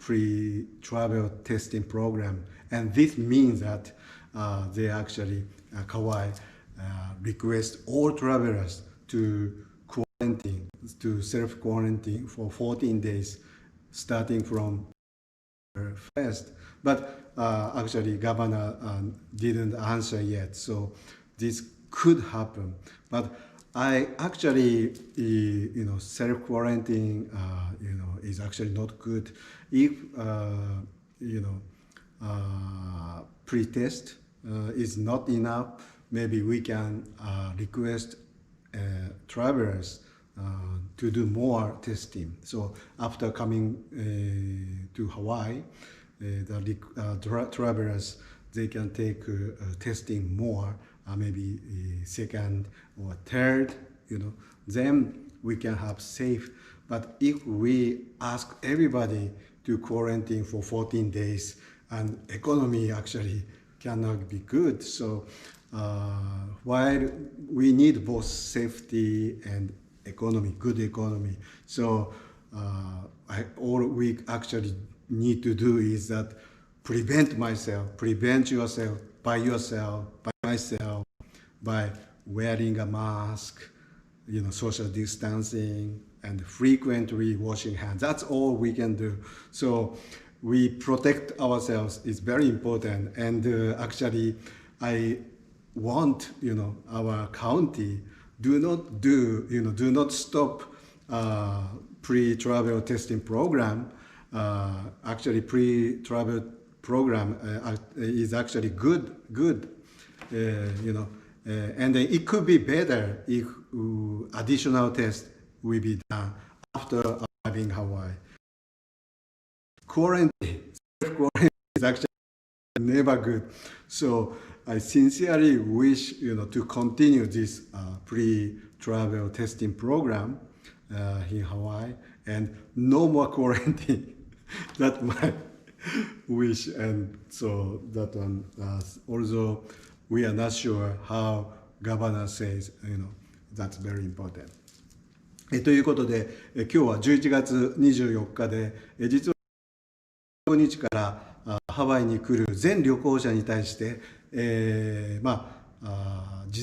pre-travel testing program, and this means that they actually Kauai request all travelers to quarantine, to self-quarantine for 14 days, starting from first. But actually, governor didn't answer yet, so this could happen. But I actually, self-quarantine, is actually not good. If pre-test is not enough, maybe we can request travelers to do more testing. So after coming to Hawaii, the travelers, they can take testing more, maybe second or third, then we can have safe. But if we ask everybody to quarantine for 14 days, and economy actually cannot be good. So while we need both safety and economy, good economy, so all we actually need to do is that prevent yourself, by myself, by wearing a mask, social distancing, and frequently washing hands. That's all we can do. So we protect ourselves is very important. And actually, I want, our county do not stop pre-travel testing program. Actually, pre-travel program is actually good, and it could be better if additional tests will be done after arriving Hawaii. Self-quarantine is actually never good. So I sincerely wish, to continue this pre-travel testing program in Hawaii, and no more quarantine. That's my wish. And so that one, although we are not sure how governor says, that's very important. ということで、今日は11月24日で、実は15日からハワイに来る全旅行者に対して、事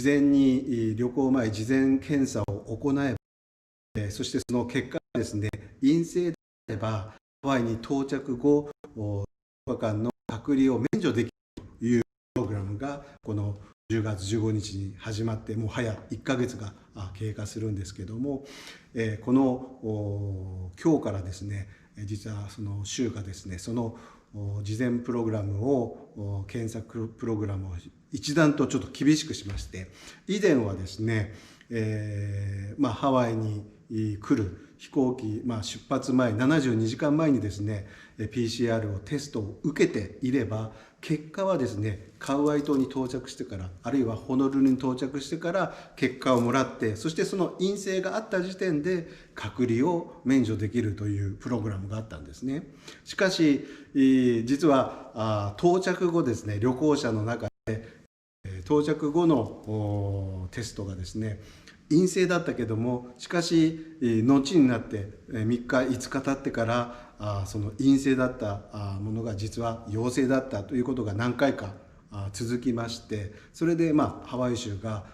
前に旅行前事前検査を行えば、そしてその結果がですね、陰性であればハワイに到着後10日間の隔離を免除できるというプログラムがこの10月15日に始まって、もう早1ヶ月が経過するんですけども、この今日からですね、実はその州がですね、その事前プログラムを検索プログラムを一段とちょっと厳しくしまして、以前はですね、ハワイに来る飛行機、出発前72時間前にですね PCR をテストを受けていれば、結果はですねカウアイ島に到着してから、あるいはホノルルに到着してから結果をもらって、そしてその陰性があった時点で隔離を免除できるというプログラムがあったんですね。しかし実は到着後ですね、旅行者の中で到着後のテストがですね陰性だったけども、しかし後になって3日5日経ってからその陰性だったものが実は陽性だったということが何回か続きまして、それでハワイ州が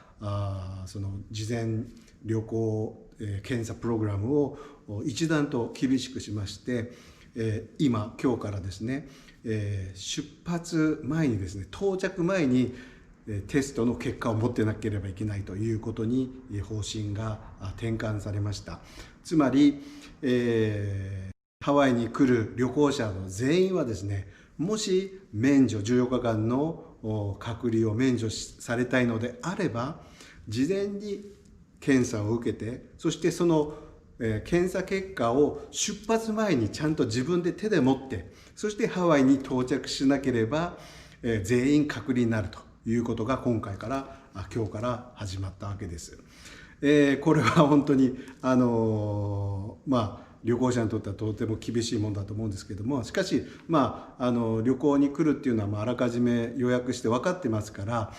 その事前旅行検査プログラムを一段と厳しくしまして、今日からですね出発前にですね、到着前にテストの結果を持ってなければいけないということに方針が転換されました。つまり、ハワイに来る旅行者の全員はですね、もし14日間の隔離を免除されたいのであれば、事前に検査を受けて、そしてその検査結果を出発前にちゃんと自分で手で持って、そしてハワイに到着しなければ全員隔離になるということが今日から始まったわけです。これは本当に旅行者にとってはとても厳しいものだと思うんですけども、しかし旅行に来るっていうのはあらかじめ予約して分かってますから、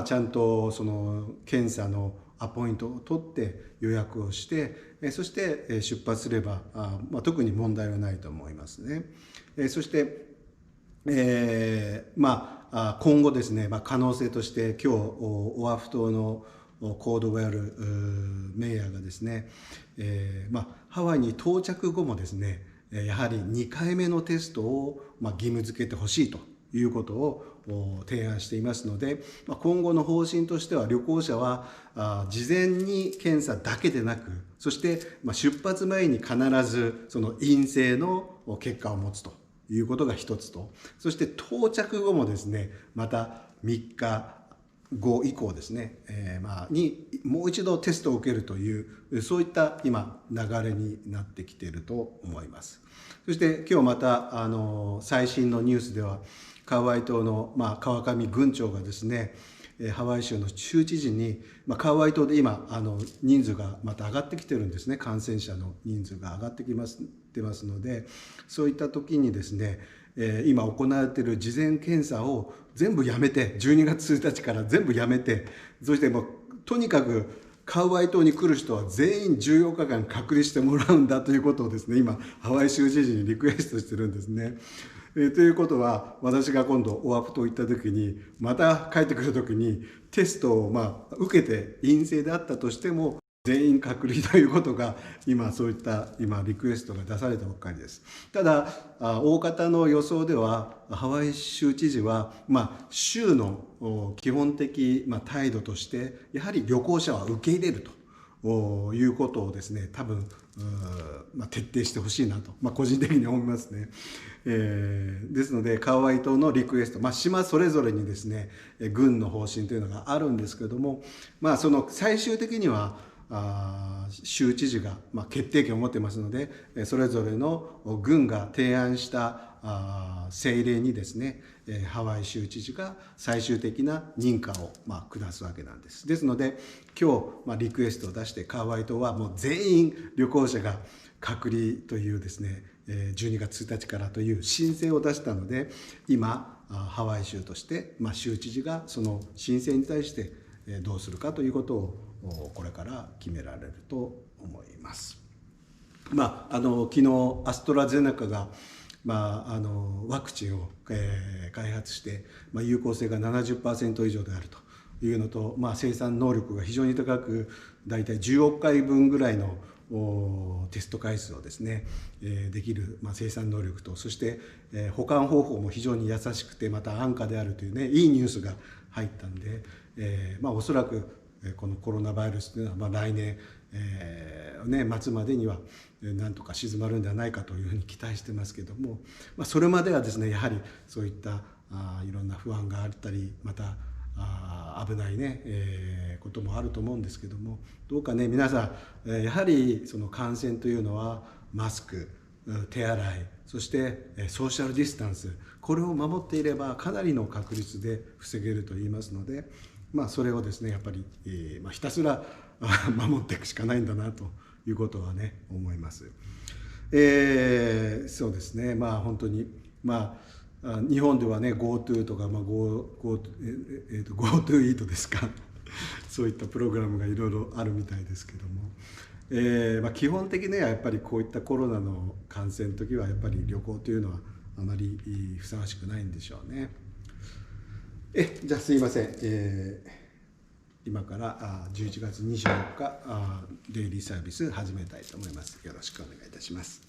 ちゃんとその検査のアポイントを取って予約をして、そして出発すれば特に問題はないと思いますね。そして、今後ですね、可能性として今日オアフ島のコードウェルメイヤーがですね、ハワイに到着後もですね、やはり2回目のテストを義務付けてほしいということを提案していますので、今後の方針としては旅行者は事前に検査だけでなく、そして出発前に必ずその陰性の結果を持つということが一つと、そして到着後もですね、また3日後以降ですね、にもう一度テストを受けるという、そういった今流れになってきていると思います。そして今日また最新のニュースでは、カウアイ島の川上郡長がですね、ハワイ州の州知事に、カウアイ島で今人数がまた上がってきてるんですね。感染者の人数が上がってきますので、そういった時にですね、今行われている事前検査を全部やめて、12月1日から全部やめて、そしてもうとにかくカウアイ島に来る人は全員14日間隔離してもらうんだということをですね、今ハワイ州知事にリクエストしてるんですね。ということは、私が今度オアフ島行った時に、また帰ってくる時にテストを受けて陰性であったとしても全員隔離ということが、今そういったリクエストが出されたばっかりです。ただ大方の予想では、ハワイ州知事は州の基本的態度として、やはり旅行者は受け入れるということをですね、多分徹底してほしいなと、個人的に思いますね。ですのでカウアイ島のリクエスト、島それぞれにですね軍の方針というのがあるんですけれども、その最終的には州知事が決定権を持ってますので、それぞれの軍が提案した政令にですね、ハワイ州知事が最終的な認可を下すわけなんです。ですので今日リクエストを出して、カウアイ島はもう全員旅行者が隔離というですね、12月1日からという申請を出したので、今ハワイ州として州知事がその申請に対してどうするかということをこれから決められると思います。昨日アストラゼネカがワクチンを開発して、有効性が 70% 以上であるというのと、生産能力が非常に高く、だいたい10億回分ぐらいのテスト回数をですねできる生産能力と、そして保管方法も非常に優しくて、また安価であるというね、いいニュースが入ったんで、おそらくこのコロナウイルスというのは来年末までにはなんとか静まるんではないかというふうに期待してますけども、それまではですね、やはりそういったいろんな不安があったり、また危ないこともあると思うんですけども、どうかね皆さんやはりその感染というのはマスク、手洗い、そしてソーシャルディスタンス、これを守っていればかなりの確率で防げると言いますので、それをですねやっぱりひたすら守っていくしかないんだなということはね思います。そうですね、本当に日本ではね GoTo とか、GoTo イートですかそういったプログラムがいろいろあるみたいですけども、基本的にはやっぱりこういったコロナの感染の時はやっぱり旅行というのはあまりふさわしくないんでしょうね。じゃあすいません、今から11月24日デイリーサービス始めたいと思います。よろしくお願いいたします。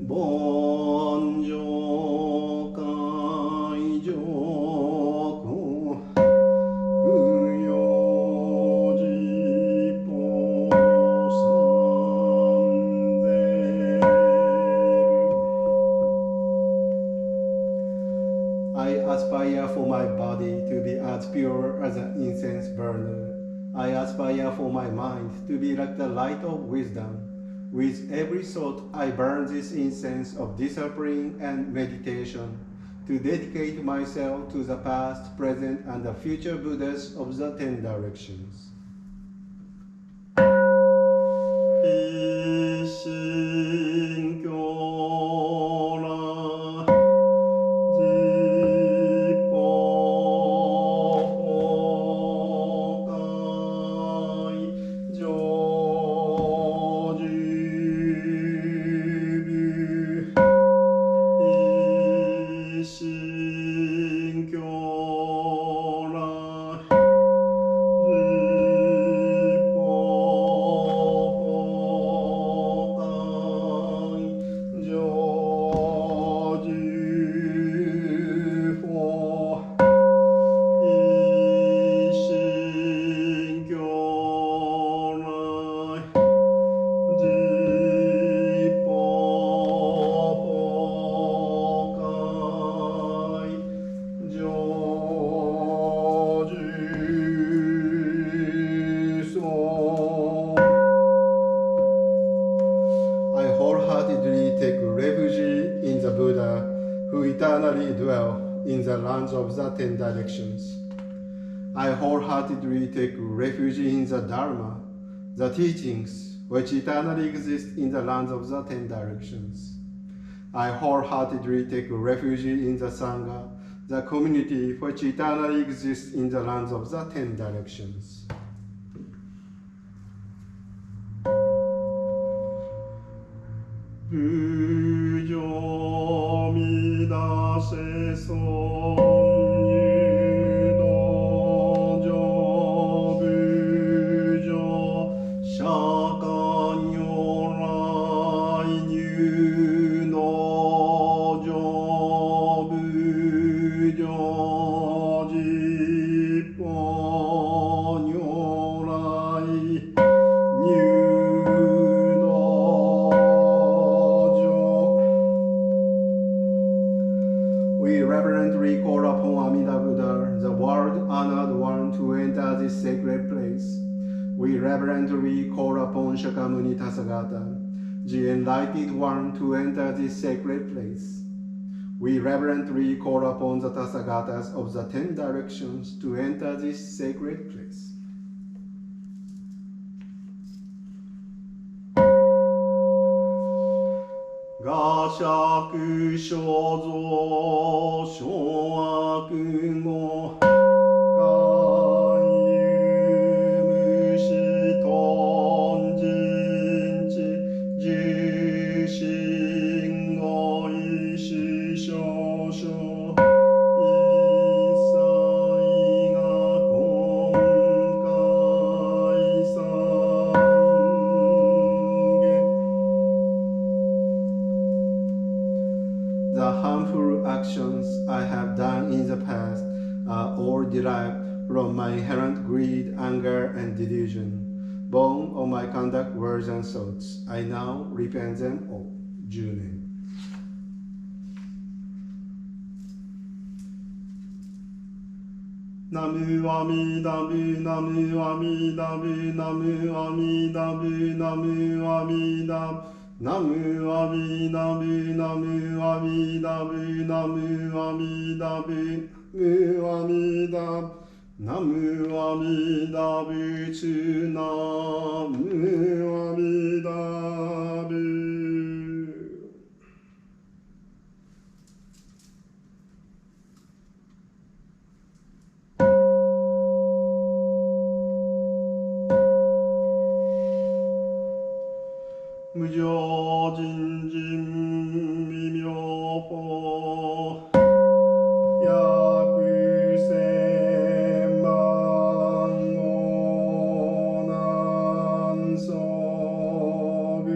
盆上海上空不要寺ぽ三千 I aspire for my body to be as pure as an incense burner. I aspire for my mind to be like the light of wisdom. With every thought, I burn this incense of discipline and meditation to dedicate myself to the past, present, and the future Buddhas of the Ten Directions. 一心教ら実法崩壊成就一心教ら実法崩壊成就法一心教来実法崩壊成就相 I wholeheartedly take refuge in the Buddha who eternally dwell in the lands of the Ten Directions. I wholeheartedly take refuge in the Dharma, the teachings which eternally exist in the lands of the Ten Directions. I wholeheartedly take refuge in the Sangha, the community which eternally exists in the lands of the Ten Directions. 無常乱せ損入道場無常釈迦如来入道場無常実法如来入道 We reverently call upon Amida Buddha, the world-honored one, to enter this sacred place. We reverently call upon Shakyamuni Tathagata, the enlightened one, to enter this sacred place. We reverently call upon the Tathagatas of the Ten Directions to enter this sacred place. 我釈所造諸悪語勧誘無視頓人知受信語意思少々一切が今回参言 The harmful actions I have done in the past are all derived from my inherent greed, anger, and delusion, born of my conduct, words, and thoughts. I now repent them all. 10年 ナムアミダブナムアミダブナムアミダブナムアミダブナムアミダブナムアミダブナムアミダブムアミダブナムアミダブツナムアミダブ無常人人微妙法約千万語難遭遇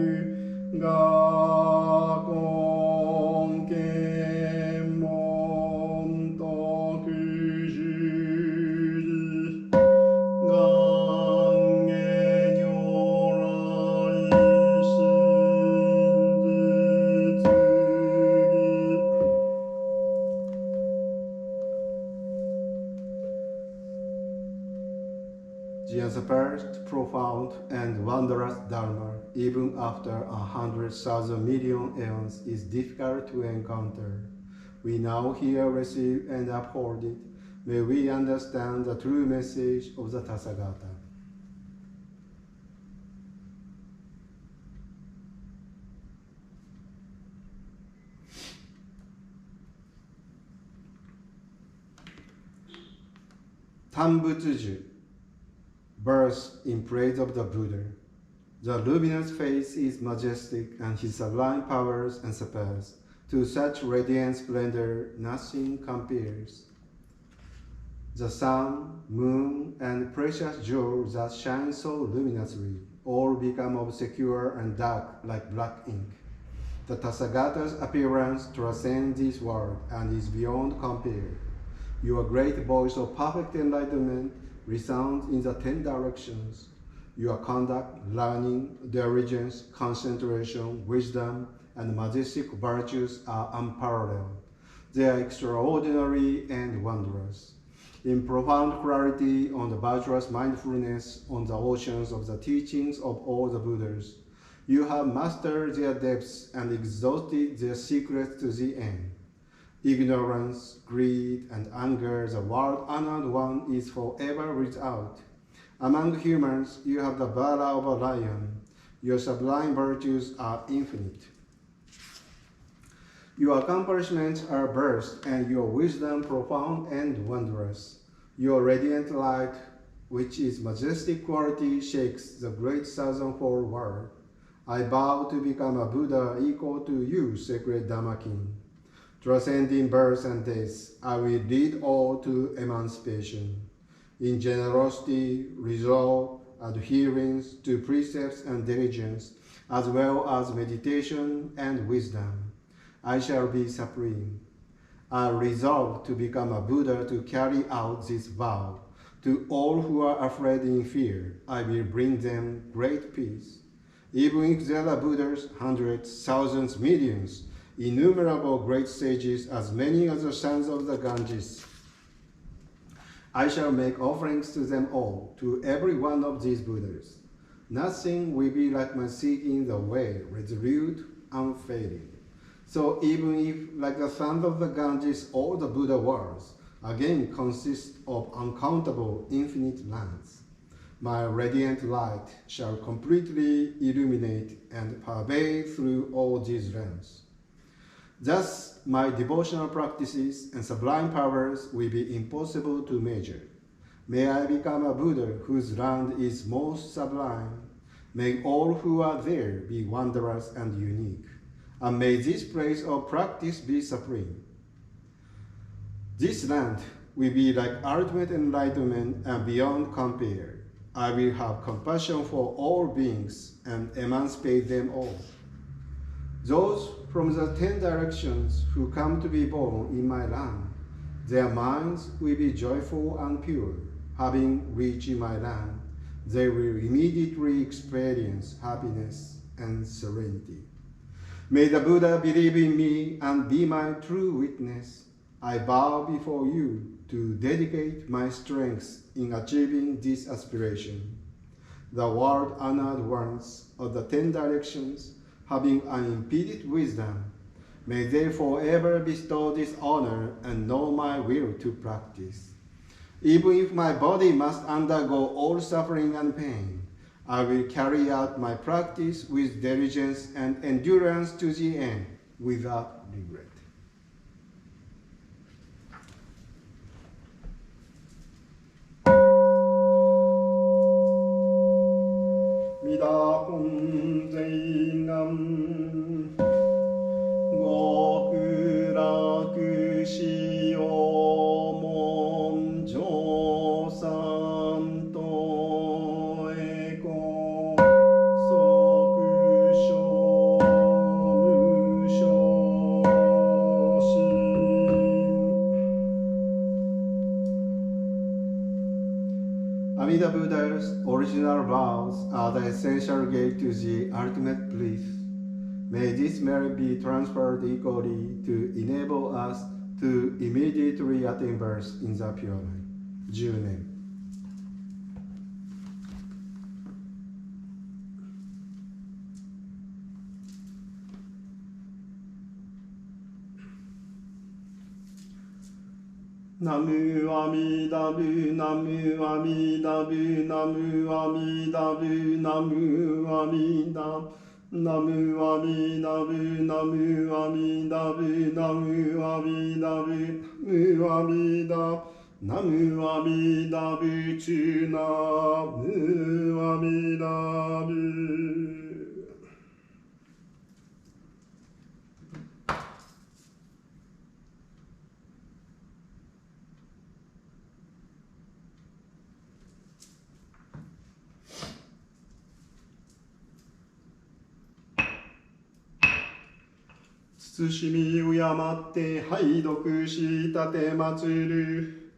the first profound and wondrous Dharma, even after 100,000 million aeons, is difficult to encounter. We now here receive and uphold it. May we understand the true message of the Tathagata. Tambutsuju, verse in praise of the Buddha. The luminous face is majestic, and his sublime powers unsurpassed. To such radiant splendor, nothing compares. The sun, moon, and precious jewels that shine so luminously all become obscure and dark like black ink. The Tathagata's appearance transcends this world and is beyond compare. Your great voice of perfect enlightenment resounds in the 10 directions. Your conduct, learning, diligence, concentration, wisdom, and majestic virtues are unparalleled. They are extraordinary and wondrous. In profound clarity on the virtuous mindfulness on the oceans of the teachings of all the Buddhas, you have mastered their depths and exhausted their secrets to the end. Ignorance, greed, and anger, the world-honored one, is forever without. Among humans, you have the valor of a lion. Your sublime virtues are infinite. Your accomplishments are vast, and your wisdom profound and wondrous. Your radiant light, which is majestic quality, shakes the great thousandfold world. I vow to become a Buddha equal to you, sacred Dhamma King. Transcending birth and death, I will lead all to emancipation. In generosity, resolve, adherence to precepts and diligence, as well as meditation and wisdom, I shall be supreme. I resolve to become a Buddha to carry out this vow. To all who are afraid in fear, I will bring them great peace. Even if there are Buddhas, hundreds, thousands, millions, innumerable great sages, as many as the sons of the Ganges, I shall make offerings to them all, to every one of these Buddhas. Nothing will be like my seeking the way, resolute, unfailing. So even if, like the sons of the Ganges, all the Buddha worlds, again consist of uncountable infinite lands, my radiant light shall completely illuminate and pervade through all these realms. Thus, my devotional practices and sublime powers will be impossible to measure. May I become a Buddha whose land is most sublime. May all who are there be wondrous and unique. And may this place of practice be supreme. This land will be like ultimate enlightenment and beyond compare. I will have compassion for all beings and emancipate them all. Those from the 10 directions who come to be born in my land, their minds will be joyful and pure. Having reached my land, they will immediately experience happiness and serenity. May the Buddha believe in me and be my true witness. I bow before you to dedicate my strength in achieving this aspiration. The world-honored ones of the 10 directions, having unimpeded wisdom, may they forever bestow this honor and know my will to practice. Even if my body must undergo all suffering and pain, I will carry out my practice with diligence and endurance to the end, without regret. 미다 혼제인남 고그라그시오 몸조산토에고 Amida Buddha's original vows are the essential gate to the ultimate bliss. May this merit be transferred equally to enable us to immediately attain birth in the pure light. 10年ナムアミダブナムアミダブナムアミダブナムアミダブナムアミダブナムアミダブナムアミダブナムアミダブナムアミダブチュナムアミダブ。慎み敬って拝読し立て祭る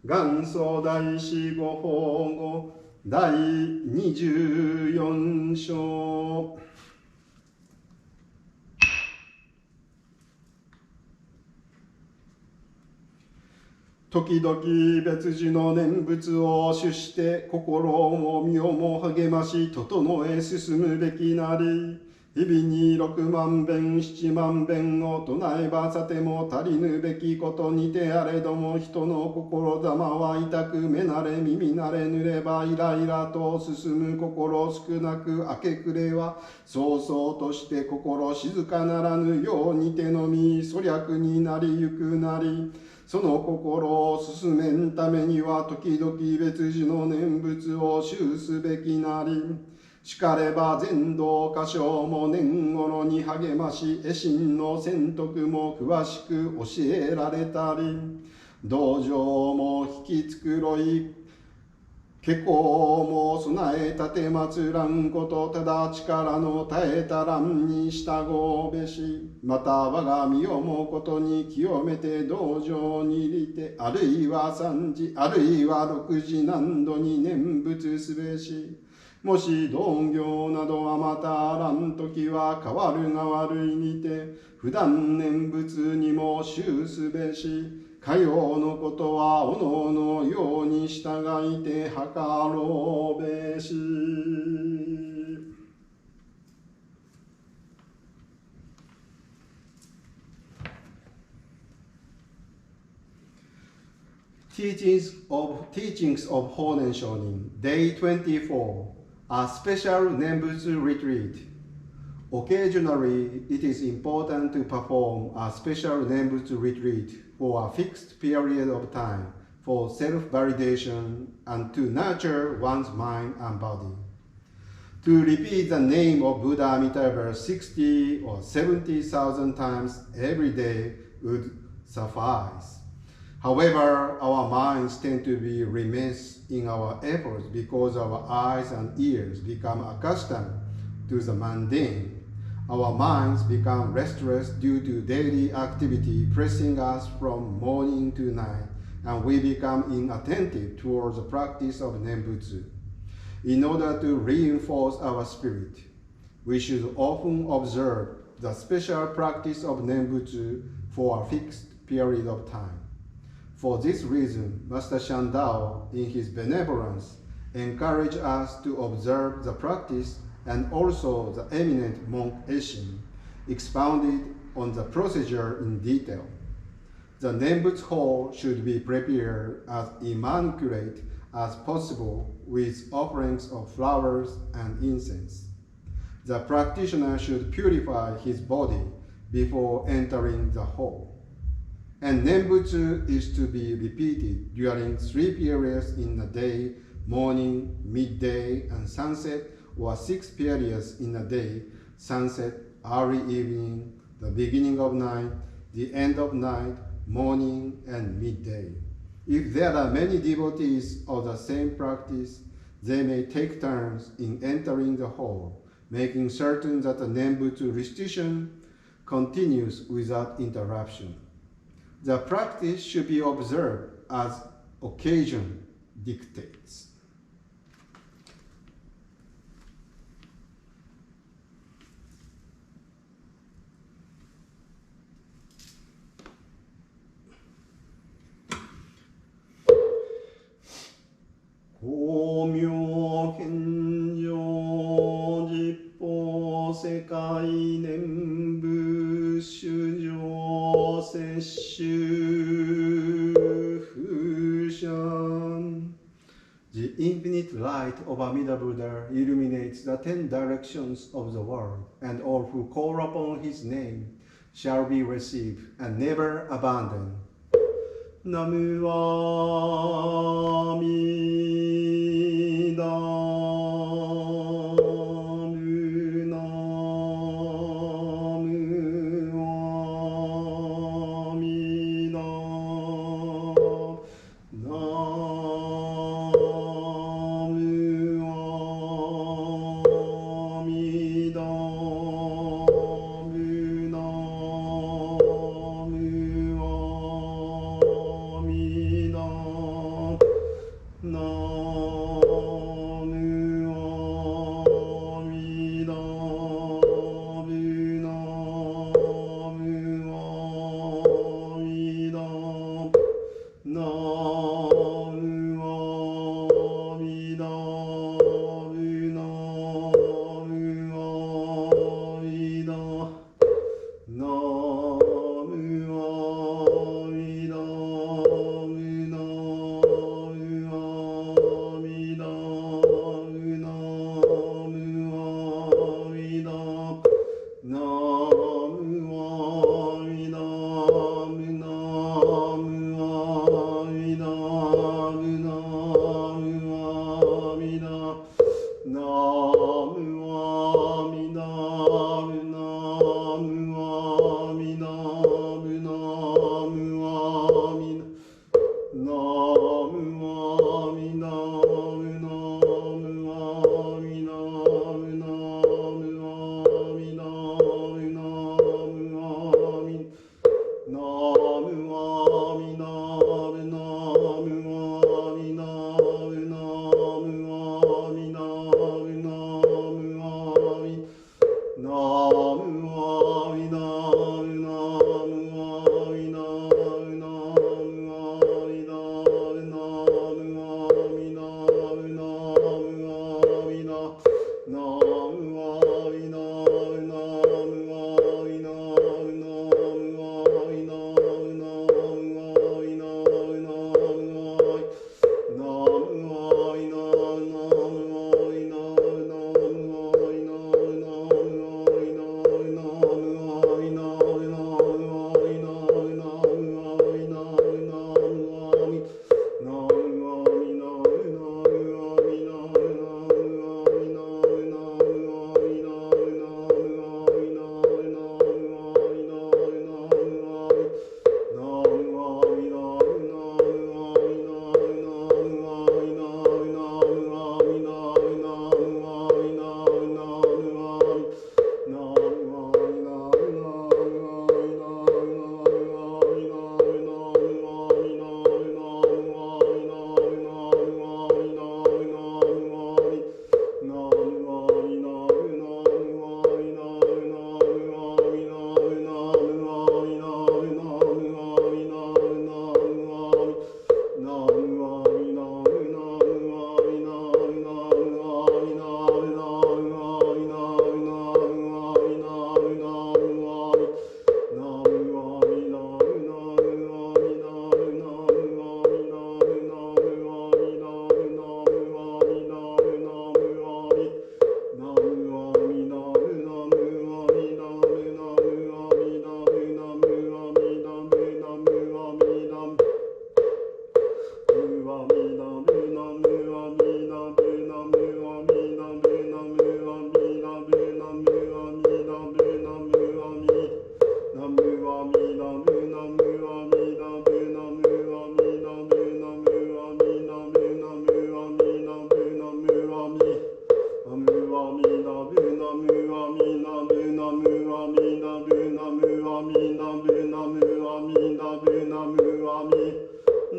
元祖大師ご法語第24章。時々別寺の念仏を主して心も身をも励まし整え進むべきなり、日々に6万遍7万遍を唱えばさても足りぬべきことにてあれども、人の心ざまは痛く目慣れ耳慣れぬればイライラと進む心少なく明け暮れは早々として心静かならぬようにてのみ粗略になりゆくなり、その心を進めんためには時々別寺の念仏を修すべきなり、しかれば禅道歌唱も念頃に励まし、絵心の宣徳も詳しく教えられたり、道場も引き繕い下校も備え立て祭らんこと、ただ力の耐えたらんに従うべし。また我が身をもことに清めて道場に入りて、あるいは3時あるいは6時何度に念仏すべし。もし同業などはまたあらんときは変わるが悪いにて、普段念仏にも修すべし。かようのことはおのおのように従いて計ろうべし。Teachings of Honen Shonin, Day 24, a special Nembutsu retreat. Occasionally, it is important to perform a special Nembutsu retreat for a fixed period of time for self-validation and to nurture one's mind and body. To repeat the name of Buddha Amitabha 60 or 70,000 times every day would suffice. However, our minds tend to be remiss in our efforts because our eyes and ears become accustomed to the mundane. Our minds become restless due to daily activity pressing us from morning to night, and we become inattentive towards the practice of Nembutsu. In order to reinforce our spirit, we should often observe the special practice of Nembutsu for a fixed period of time. For this reason, Master Shandao, in his benevolence, encouraged us to observe the practice, and also the eminent monk Eshin expounded on the procedure in detail. The Nembutsu hall should be prepared as immaculate as possible with offerings of flowers and incense. The practitioner should purify his body before entering the hall. And Nembutsu is to be repeated during 3 periods in a day, morning, midday, and sunset, or 6 periods in a day, sunset, early evening, the beginning of night, the end of night, morning, and midday. If there are many devotees of the same practice, they may take turns in entering the hall, making certain that the Nembutsu recitation continues without interruption. The practice should be observed as occasion dictates. 光明献上実法世界念仏主上摂取 infinite light of Amida Buddha illuminates the 10 directions of the world, and all who call upon his name shall be received and never abandoned. Namu Amida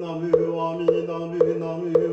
Namu Amida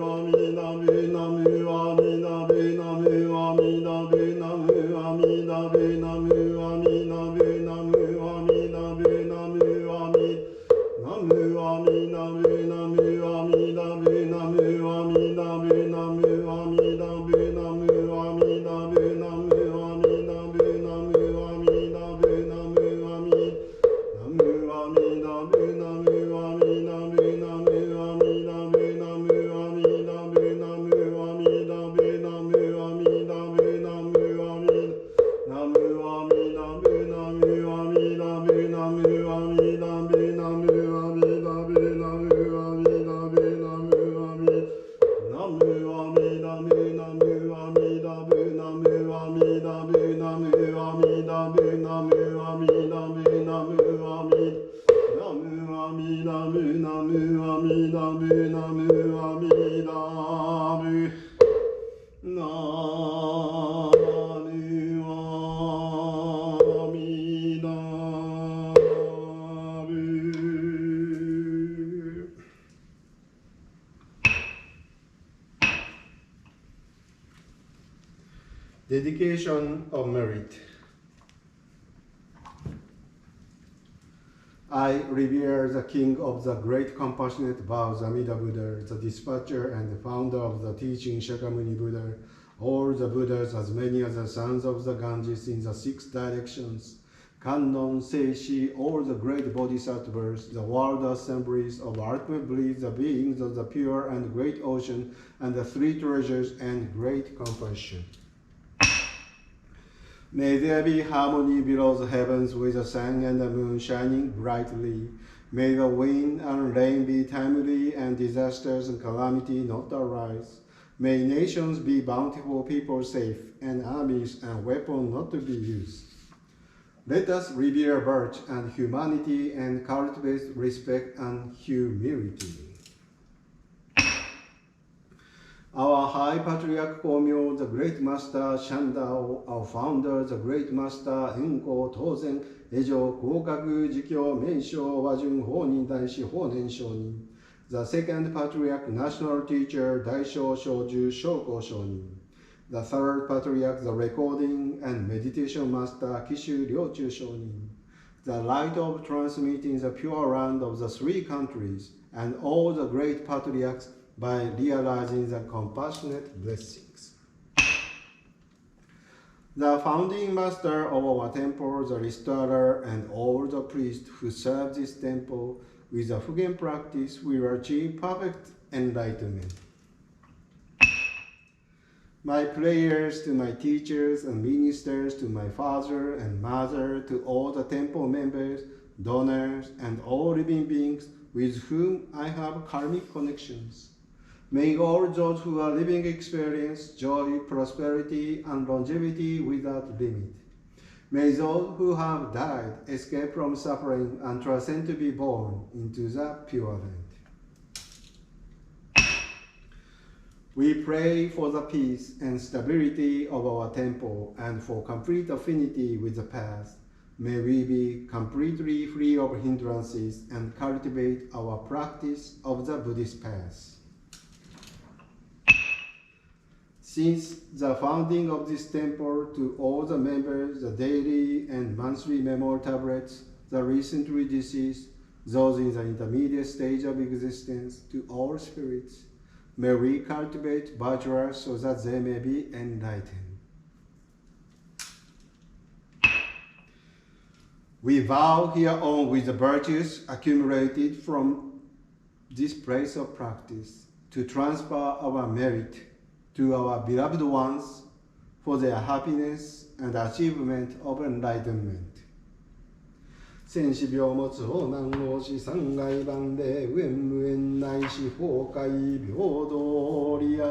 Dedication of merit. I revere the King of the Great Compassionate Vows, Amida Buddha, the dispatcher and the founder of the teaching Shakyamuni Buddha, all the Buddhas, as many as the sons of the Ganges in the 6 directions, Kannon, Seishi, all the great bodhisattvas, the world assemblies of ultimate belief, the beings of the pure and great ocean, and the 3 treasures and great compassion. May there be harmony below the heavens with the sun and the moon shining brightly. May the wind and rain be timely and disasters and calamity not arise. May nations be bountiful, people safe, and armies and weapons not to be used. Let us revere virtue and humanity and cultivate respect and humility. Our High Patriarch Komyo, the Great Master Shandao, our founder, the Great Master Enko Tozen, Ejo Kogaku Jikyo Meisho Wajun Honin Daishi Honen Shonin, the Second Patriarch National Teacher Daisho Shoju Shoko Shonin, the Third Patriarch, the Recording and Meditation Master Kishu Ryochu Shonin, the light of transmitting the pure land of the 3 countries, and all the great patriarchs by realizing the compassionate blessings. The founding master of our temple, the restorer, and all the priests who serve this temple with the Fugen practice will achieve perfect enlightenment. My prayers to my teachers and ministers, to my father and mother, to all the temple members, donors, and all living beings with whom I have karmic connections. May all those who are living experience joy, prosperity, and longevity without limit. May those who have died escape from suffering and transcend to be born into the pure land. We pray for the peace and stability of our temple and for complete affinity with the past. May we be completely free of hindrances and cultivate our practice of the Buddhist path. Since the founding of this temple, to all the members, the daily and monthly memorial tablets, the recently deceased, those in the intermediate stage of existence, to all spirits, may we cultivate virtue so that they may be enlightened. We vow hereon with the virtues accumulated from this place of practice to transfer our merit to our beloved ones for their happiness and achievement of enlightenment. 戦死病も長難老死三害万で無縁無縁ないし崩壊平等利益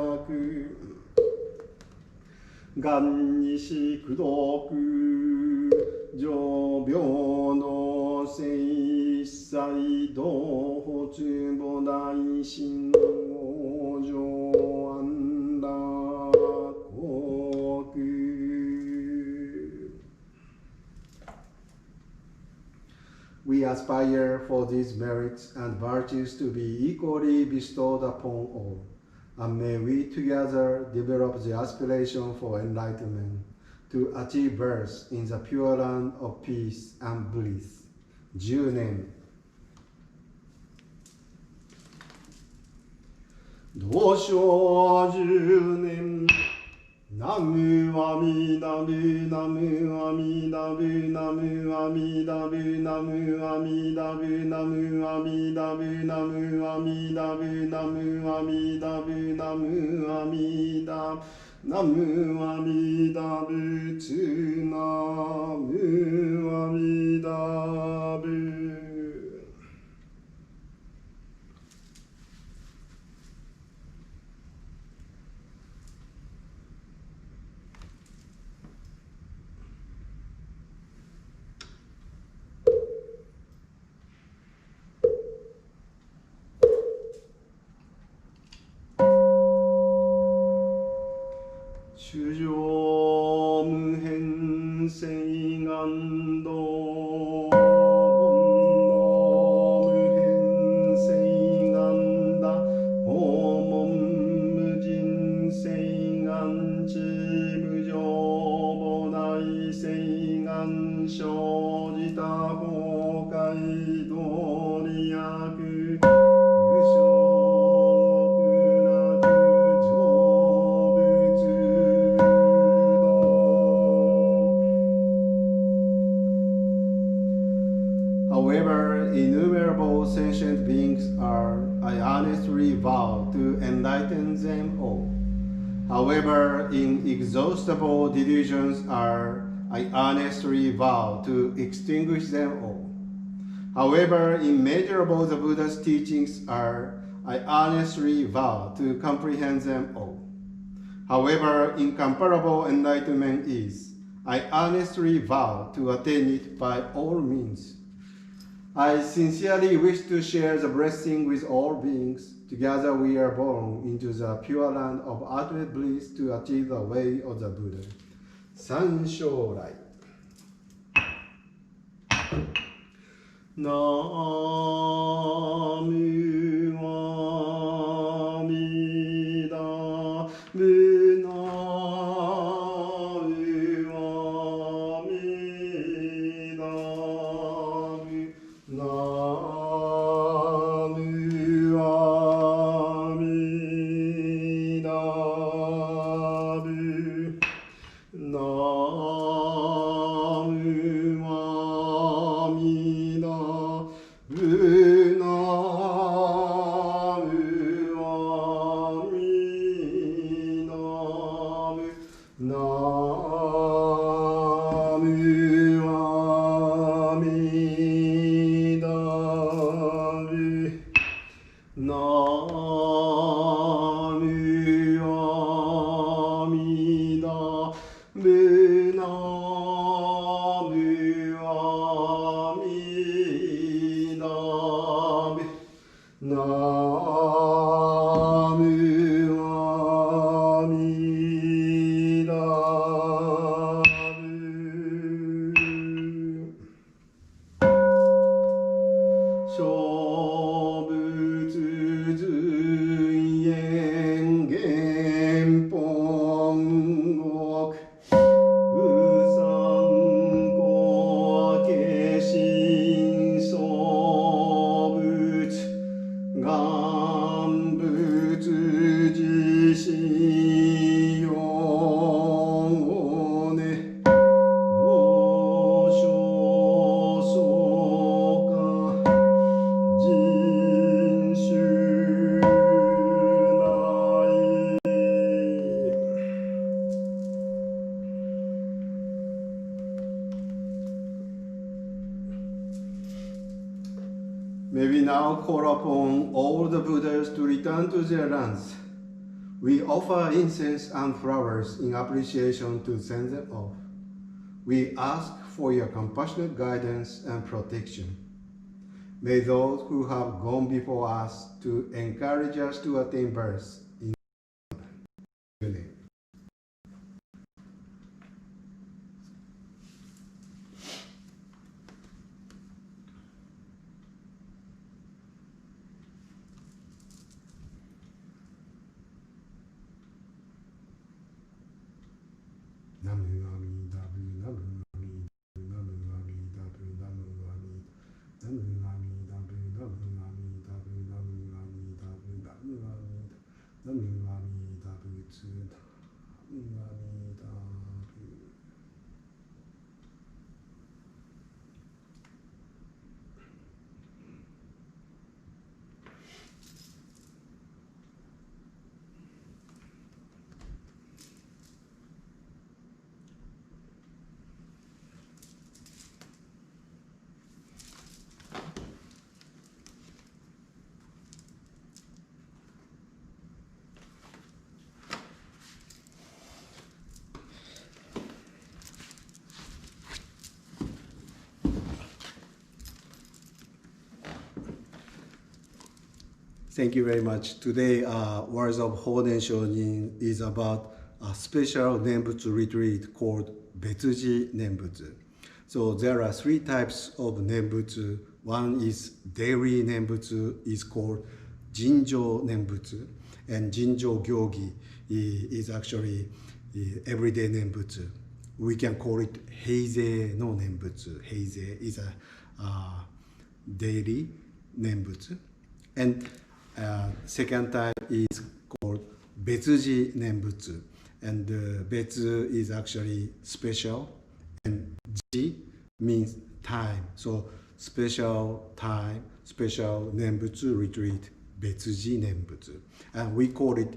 願にし功徳常病の生際同保菩提心往生安楽国 We aspire for these merits and virtues to be equally bestowed upon all, and may we together develop the aspiration for enlightenment to achieve birth in the pure land of peace and bliss. 10年同生10年ナムアミダブナムアミダブナムアミダブナムアミダブナムアミダブナムアミダブナムアミダブナムアミダナムアミダ仏ナムアミダ仏主上無変性願道煩悩無変性願だ訪問無人性願智無常菩提性願生じた崩壊道理悪However, innumerable sentient beings are, I honestly vow to enlighten them all. However, inexhaustible delusions are, I honestly vow to extinguish them all. However, immeasurable the Buddha's teachings are, I honestly vow to comprehend them all. However, incomparable enlightenment is, I honestly vow to attain it by all means. I sincerely wish to share the blessing with all beings. Together we are born into the pure land of ultimate bliss to achieve the way of the Buddha. 三将来。ナムアミダ仏ナムアミダ仏ナムアミダ仏ナムアミダ仏ナムアミダ仏ナムアミダ仏ナムアミダ仏ナムアミダ仏ナムアミダ仏小仏随縁原本国無三故明心相仏願仏自身用ね能生相か人種内 May we now call upon all the Buddhas to return to their lands. We offer incense and flowers in appreciation to send them off. We ask for your compassionate guidance and protection. May those who have gone before us to encourage us to attain birth in your name. ナムアミダブナムアミナムアミダブナムアミナムアミダブナムアミダブナムアミダブナムアミダ Thank you very much. Today, Words of Hoden Shonin is about a special Nembutsu retreat called Betsuji Nembutsu. So there are three types of Nembutsu. One is daily Nembutsu, is called Jinjo Nembutsu, and Jinjo Gyogi is actually everyday Nembutsu. We can call it Heizei no Nembutsu. Heizei is a daily Nembutsu. And second type is called Betsuji Nembutsu. And Betsu is actually special, and Ji means time. So special time, special Nembutsu retreat, Betsuji Nembutsu. And we call it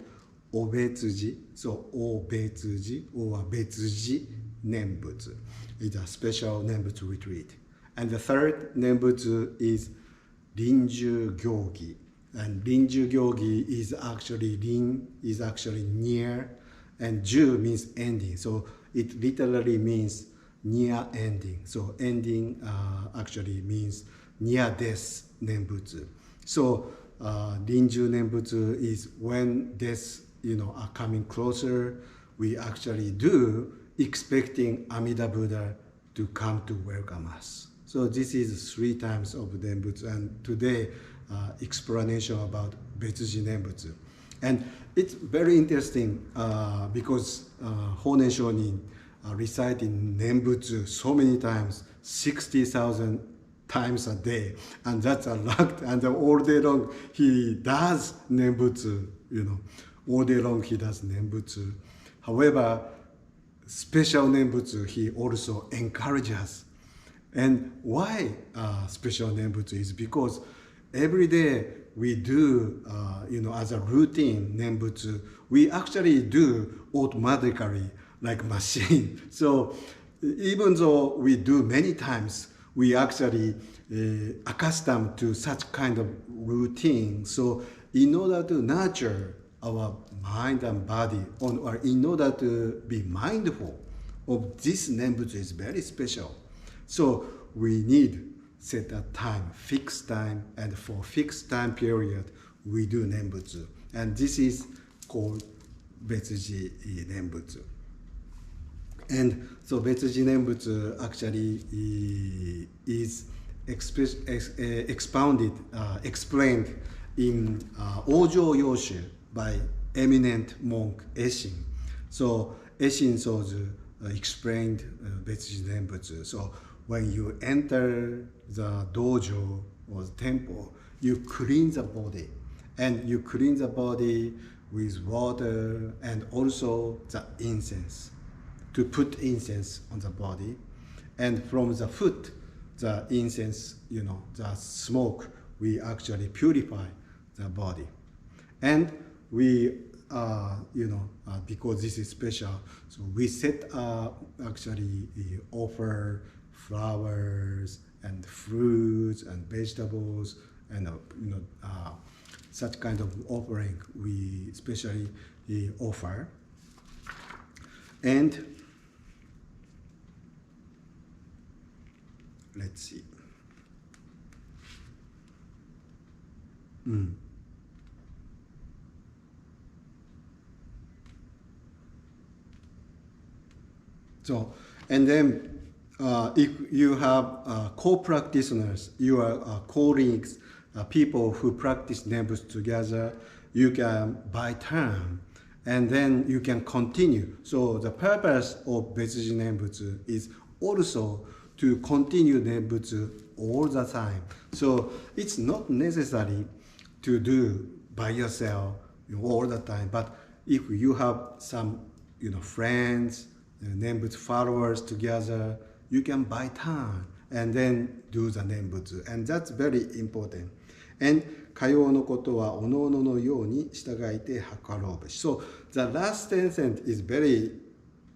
Obetsuji. So Obetsuji or Betsuji Nembutsu. It's a special Nembutsu retreat. And the third Nembutsu is Rinju Gyogi. And Rinju Gyogi is actually Rin is actually near, and Ju means ending. So it literally means near ending. So ending actually means near death Nembutsu. So Rinju Nembutsu is when death are coming closer. We actually do expecting Amida Buddha to come to welcome us. So this is three times of Nembutsu, and today explanation about Betsuji Nembutsu. And it's very interesting because Honen Shonin reciting Nembutsu so many times, 60,000 times a day, and that's a lot. And all day long he does Nembutsu, all day long he does Nembutsu. However, special Nembutsu he also encourages. And why special Nembutsu is because every day we do, as a routine Nembutsu, we actually do automatically like machine. So even though we do many times, we actually accustomed to such kind of routine. So in order to nurture our mind and body, or in order to be mindful of this Nembutsu is very special. So we need set a time, fixed time, and for fixed time period, we do Nembutsu. And this is called Betsuji Nembutsu. And so Betsuji Nembutsu actually is explained in Ojo Yoshu by eminent monk Eshin. So Eshin Sozu explained Betsuji Nembutsu. So when you enter the dojo or the temple, you clean the body. And you clean the body with water and also the incense, to put incense on the body. And from the foot, the incense, the smoke, we actually purify the body. And we, because this is special, so we actually offer flowers and fruits and vegetables and such kind of offering we especially offer. And let's see. So, and then if you have co-practitioners, your colleagues, people who practice Nembutsu together, you can by turn, and then you can continue. So the purpose of Betsuji Nembutsu is also to continue Nembutsu all the time. So it's not necessary to do by yourself all the time, but if you have some friends, Nembutsu followers together, you can by turn and then do the Nembutsu, and that's very important. And かようのことはおのおののように従いて計ろうべし。So the last sentence is very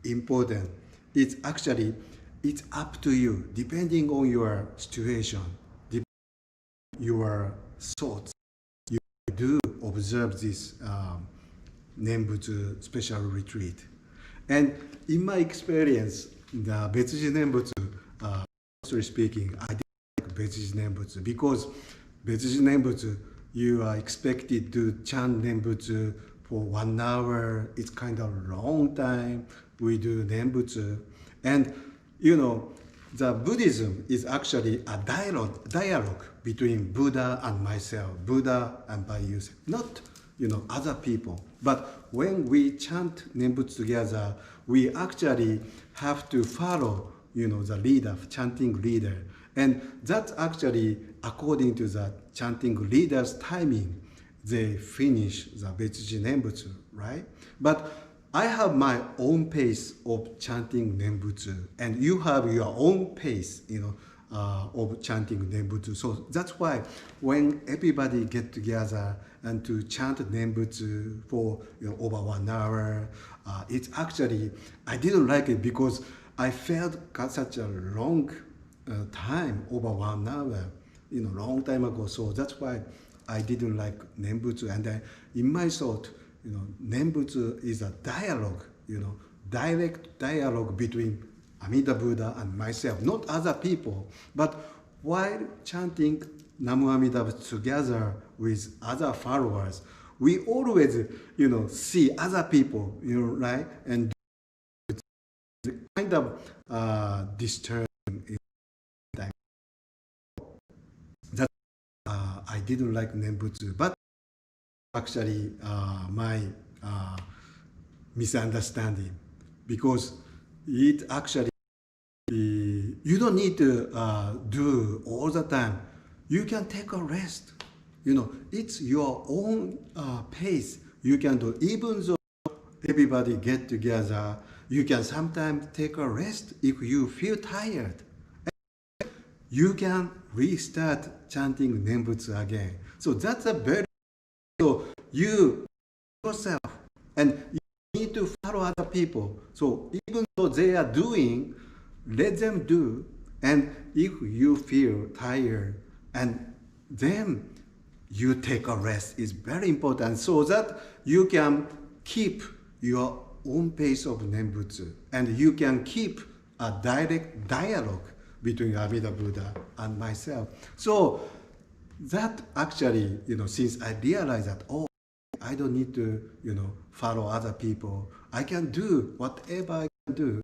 important. It's actually, it's up to you, depending on your situation, your thoughts. You do observe this Nembutsu special retreat. And in my experience, the Betsuji Nembutsu, honestly speaking, I didn't like Betsuji Nembutsu because Betsuji Nembutsu you are expected to chant Nembutsu for 1 hour. It's kind of long time we do Nembutsu. And the Buddhism is actually a dialogue between Buddha and myself, Buddha and by yourself, not other people. But when we chant Nembutsu together, we actually have to follow the leader, chanting leader. And that's actually according to the chanting leader's timing, they finish the Betsuji Nembutsu, right? But I have my own pace of chanting Nembutsu, and you have your own pace, of chanting Nembutsu. So that's why when everybody get together and to chant Nembutsu for over 1 hour, it's actually, I didn't like it because I felt such a long time, over 1 hour, long time ago. So that's why I didn't like Nembutsu. And in my thought, Nembutsu is a dialogue, direct dialogue between Amida Buddha and myself, not other people. But while chanting Namu Amida Butsu together with other followers, we always, see other people, right? And kind of disturbing. That I didn't like Nembutsu, but actually my misunderstanding, because it actually you don't need to do all the time. You can take a rest. It's your own pace. You can do, even though everybody get together. You can sometimes take a rest if you feel tired. You can restart chanting Nembutsu again. So that's a very, so you yourself, and you need to follow other people. So even though they are doing, let them do. And if you feel tired, and then you take a rest is very important, so that you can keep your own pace of Nembutsu, and you can keep a direct dialogue between Amida Buddha and myself. So that actually, since I realized that, I don't need to, follow other people. I can do whatever I can do,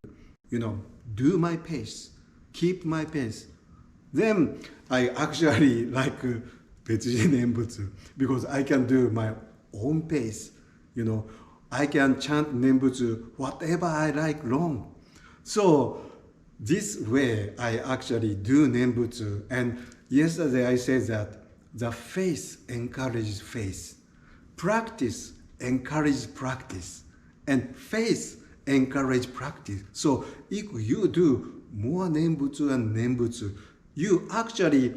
do my pace, keep my pace. Then I actually like Betsuji Nembutsu, because I can do my own pace, I can chant Nembutsu whatever I like long. So this way I actually do Nembutsu. And yesterday I said that the faith encourages faith. Practice encourages practice. And faith encourages practice. So if you do more Nembutsu and Nembutsu, you actually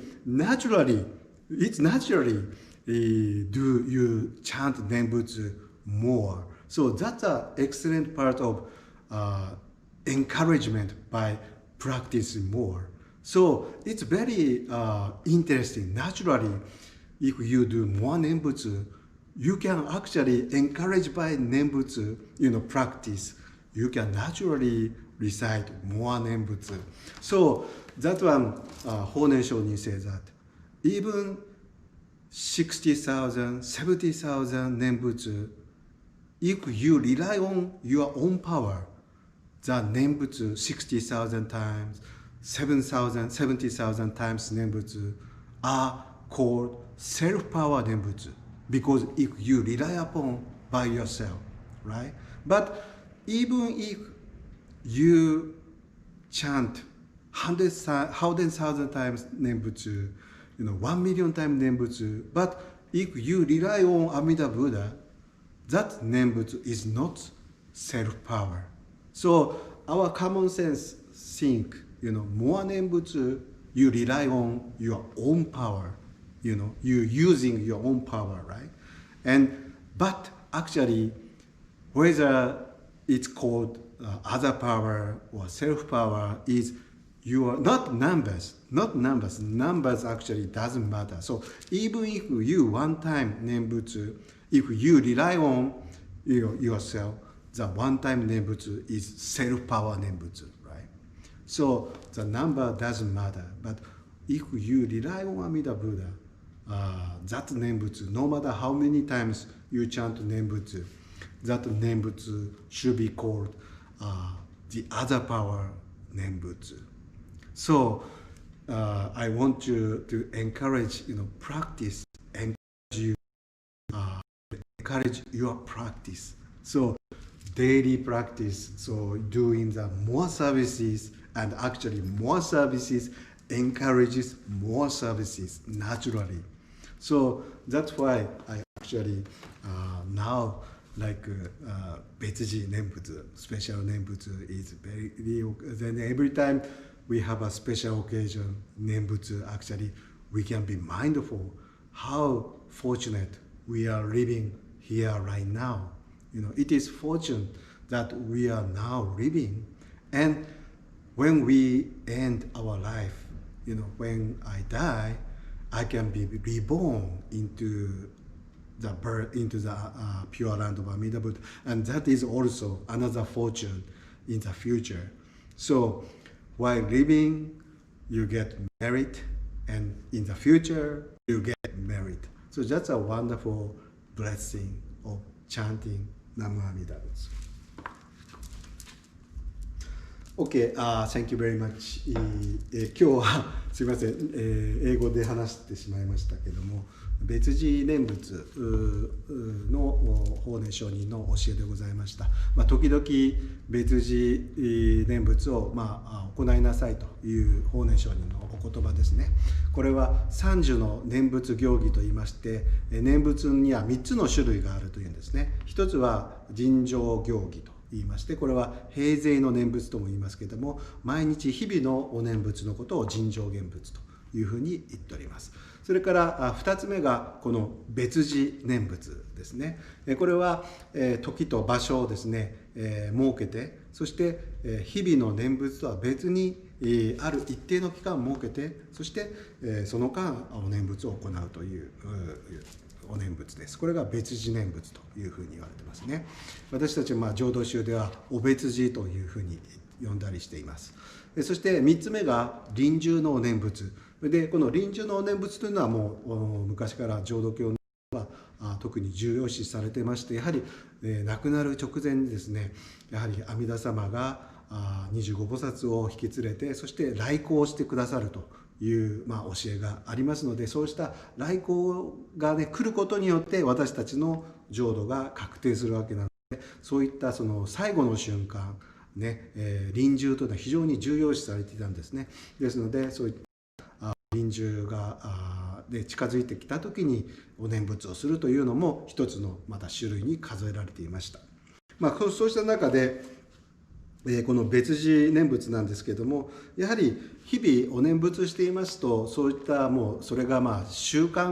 it's naturally do you chant Nembutsu more. So that's an excellent part of encouragement by practicing more. So it's very interesting. Naturally, if you do more Nembutsu, you can actually encourage by Nembutsu, practice. You can naturally recite more Nembutsu. So that one, Honen Shonin says that even 60,000, 70,000 Nembutsu, if you rely on your own power, the Nembutsu 60,000 times, 7,000, 70,000 times Nembutsu are called self-power Nembutsu, because if you rely upon by yourself, right? But even if you chant 100,000 times Nembutsu, 1,000,000 times Nembutsu, but if you rely on Amida Buddha, that Nembutsu is not self-power. So our common sense think, more Nembutsu, you rely on your own power, you're using your own power, right? But actually, whether it's called other power or self-power, is your not numbers. Numbers actually doesn't matter. So even if you one time Nembutsu, if you rely on yourself, the one time Nembutsu is self-power Nembutsu, right? So the number doesn't matter. But if you rely on Amida Buddha, that Nembutsu, no matter how many times you chant Nembutsu, that Nembutsu should be called the other power Nembutsu. So I want you to encourage, practice, encourage your practice. So daily practice, so doing the more services, and actually more services encourages more services naturally. So that's why I actually now like Betsuji Nembutsu, special Nembutsu is very, then every time we have a special occasion, Nembutsu, actually we can be mindful how fortunate we are living here right now. It is fortune that we are now living, and when we end our life, when I die, I can be reborn into the birth, into the pure land of Amida Buddha, and that is also another fortune in the future. So while living, you get merit, and in the future, you get merit. So that's a wonderful blessing of chanting Namu Amida Butsu. Okay, thank you very much. 今日はすみません、英語で話してしまいましたけども、別寺念仏の法然上人の教えでございました。時々別寺念仏を行いなさいという法然上人のお言葉ですね。これは三種の念仏行儀といいまして、念仏には3つの種類があるというんですね。一つは尋常行儀と言いまして、これは平勢の念仏とも言いますけれども、毎日日々のお念仏のことを尋常念仏というふうに言っております。それから2つ目がこの別寺念仏ですね。これは時と場所をですね設けて、そして日々の念仏とは別にある一定の期間を設けて、そしてその間お念仏を行うというお念仏です。これが別寺念仏というふうに言われてますね。私たちは浄土宗ではお別寺というふうに呼んだりしています。そして3つ目が臨終のお念仏で、この臨終のお念仏というのはもう昔から浄土教は特に重要視されていまして、やはり亡くなる直前にですね、やはり阿弥陀様が25菩薩を引き連れて、そして来迎してくださるという教えがありますので、そうした来迎が来ることによって私たちの浄土が確定するわけなので、そういったその最後の瞬間臨終というのは非常に重要視されていたんですね。ですので、そういった臨終が近づいてきた時にお念仏をするというのも一つのまた種類に数えられていました。そうした中でこの別寺念仏なんですけれども、やはり日々お念仏していますと、そういったもうそれが習慣